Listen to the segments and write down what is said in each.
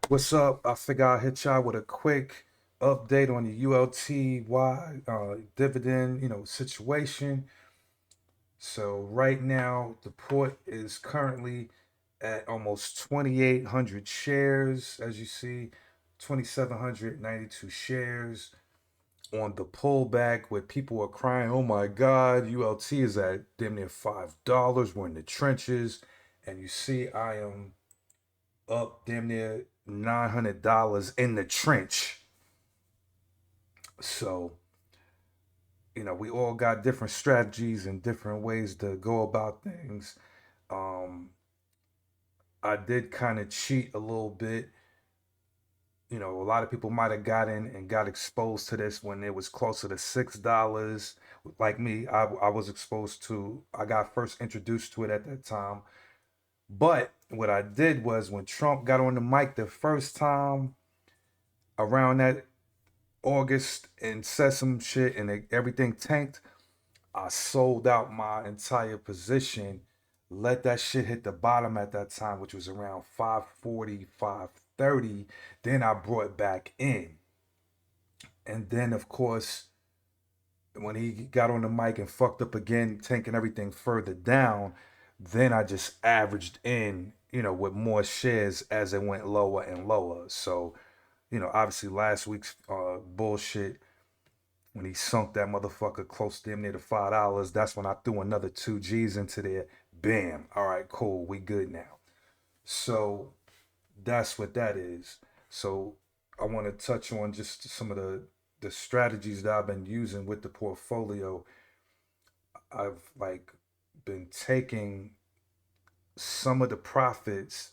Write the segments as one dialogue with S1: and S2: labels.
S1: What's up? I figure I'll hit y'all with a quick update on the ULTY dividend, situation. So right now, the port is currently at almost 2,800 shares, as you see, 2,792 shares on the pullback where people are crying, oh my God, ULT is at damn near $5. We're in the trenches. And you see, I am up damn near $900 in the trench. So, we all got different strategies and different ways to go about things. Um, I did kind of cheat a little bit. A lot of people might have gotten and got exposed to this when it was closer to $6. Like me, I was exposed to, I got first introduced to it at that time. But what I did was when Trump got on the mic the first time around that August and said some shit and everything tanked, I sold out my entire position, let that shit hit the bottom at that time, which was around 540, 530. Then I brought back in. And then, of course, when he got on the mic and fucked up again, tanking everything further down, then I just averaged in, with more shares as it went lower and lower. So, obviously last week's bullshit when he sunk that motherfucker close to damn near to $5, that's when I threw another 2 G's into there. Bam. All right, cool. We good now. So that's what that is. So I want to touch on just some of the strategies that I've been using with the portfolio. I've like been taking some of the profits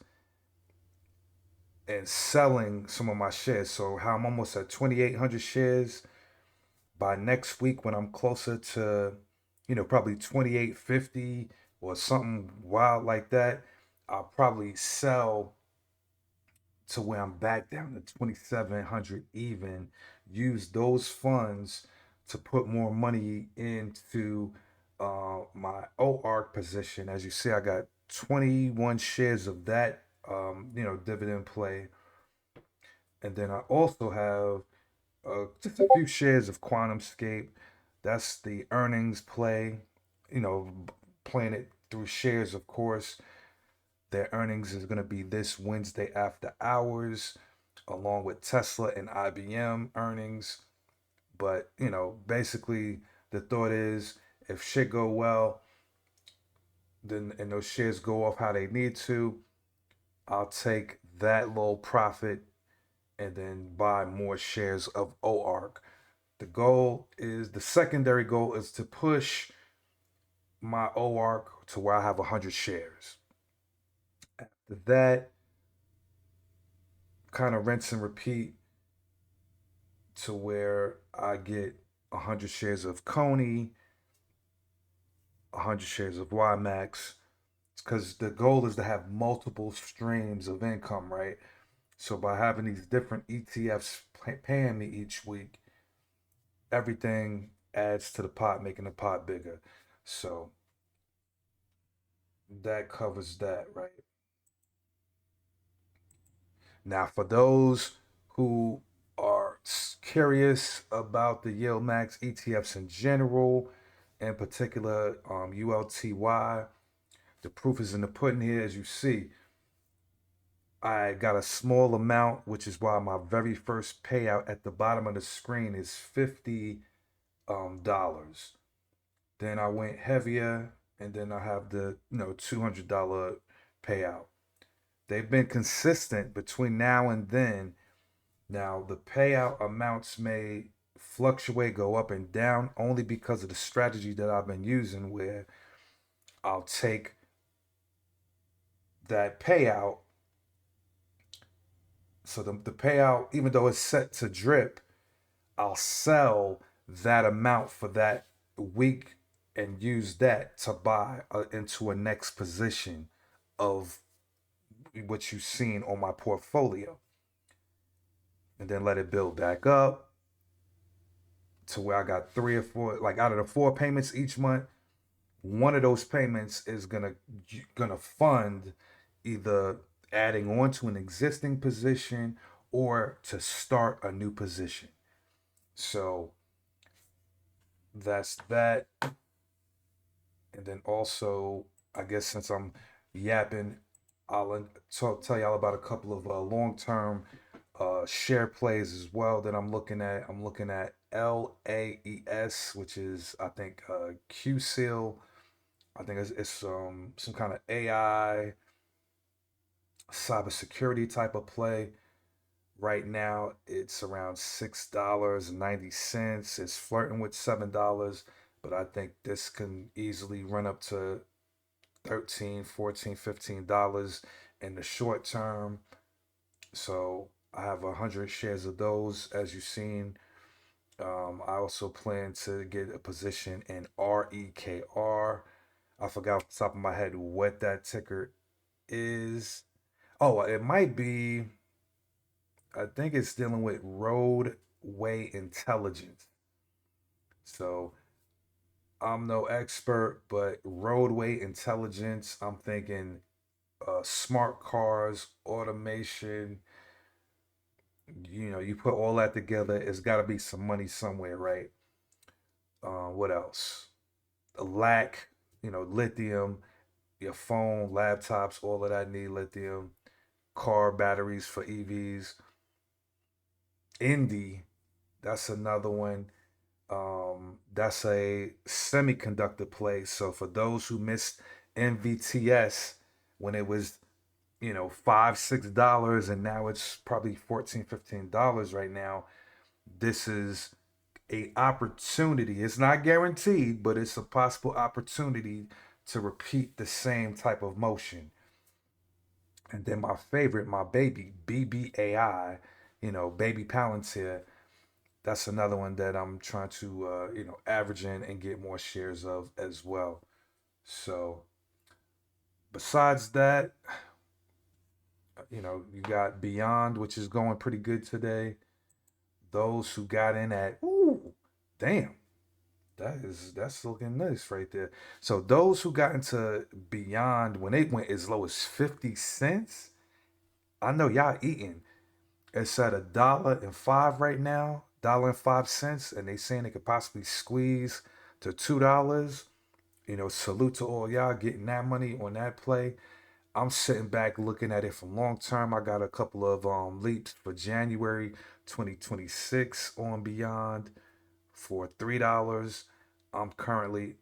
S1: and selling some of my shares. So how I'm almost at 2,800 shares by next week when I'm closer to, probably 2850 or something wild like that, I'll probably sell to where I'm back down to 2700 even, use those funds to put more money into my OARC position. As you see, I got 21 shares of that, dividend play. And then I also have just a few shares of QuantumScape. That's the earnings play, playing it through shares, of course. Their earnings is going to be this Wednesday after hours, along with Tesla and IBM earnings. But, basically, the thought is if shit go well, then and those shares go off how they need to, I'll take that little profit and then buy more shares of OARC. The secondary goal is to push my OARC to where I have 100 shares. After that, kind of rinse and repeat to where I get 100 shares of Coney, 100 shares of YMAX, because the goal is to have multiple streams of income, right? So by having these different ETFs paying me each week, everything adds to the pot, making the pot bigger. So that covers that, right? Now, for those who are curious about the Yield Max ETFs in general, in particular ULTY, the proof is in the pudding here. As you see, I got a small amount, which is why my very first payout at the bottom of the screen is $50. Then I went heavier, and then I have the $200 payout. They've been consistent between now and then. Now, the payout amounts may fluctuate, go up and down, only because of the strategy that I've been using, where I'll take that payout. So the payout, even though it's set to drip, I'll sell that amount for that week and use that to buy into a next position of what you've seen on my portfolio. And then let it build back up to where I got three or four, like out of the four payments each month, one of those payments is gonna fund either adding on to an existing position or to start a new position. So that's that. And then also, I guess since I'm yapping, I'll tell y'all about a couple of long-term share plays as well that I'm looking at. I'm looking at LAES, which is I think QSEAL. I think it's some kind of AI cybersecurity type of play. Right now, it's around $6.90. It's flirting with $7, but I think this can easily run up to 13, 14, $15 in the short term. So I have 100 shares of those, as you've seen. I also plan to get a position in REKR. I forgot off the top of my head what that ticker is. Oh, it might be, I think it's dealing with roadway intelligence. So I'm no expert, but roadway intelligence, I'm thinking smart cars, automation. You put all that together, it's got to be some money somewhere, right? What else? A lack, lithium, your phone, laptops, all of that need lithium, car batteries for EVs. Indy, that's another one. That's a semiconductor play. So for those who missed MVTS when it was, $5, $6, and now it's probably 14, $15 right now. This is a opportunity. It's not guaranteed, but it's a possible opportunity to repeat the same type of motion. And then my favorite, my baby, BBAI, baby Palantir. That's another one that I'm trying to, average in and get more shares of as well. So besides that, you got Beyond, which is going pretty good today. Those who got in at, ooh, damn, that's looking nice right there. So those who got into Beyond when it went as low as 50 cents, I know y'all eating. It's at $1.05 right now, $1.05, and they saying it could possibly squeeze to $2. Salute to all y'all getting that money on that play. I'm sitting back looking at it from long term. I got a couple of leaps for January 2026 on Beyond for $3. I'm currently,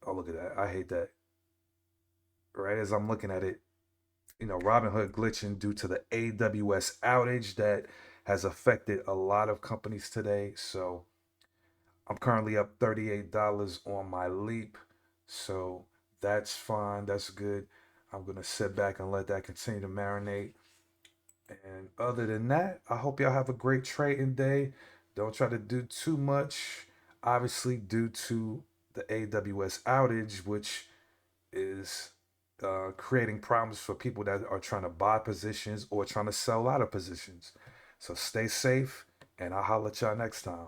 S1: oh, look at that. I hate that. Right as I'm looking at it, Robinhood glitching due to the AWS outage that has affected a lot of companies today. So I'm currently up $38 on my leap. So that's fine. That's good. I'm going to sit back and let that continue to marinate. And other than that, I hope y'all have a great trading day. Don't try to do too much, obviously, due to the AWS outage, which is creating problems for people that are trying to buy positions or trying to sell out of positions. So stay safe, and I'll holler at y'all next time.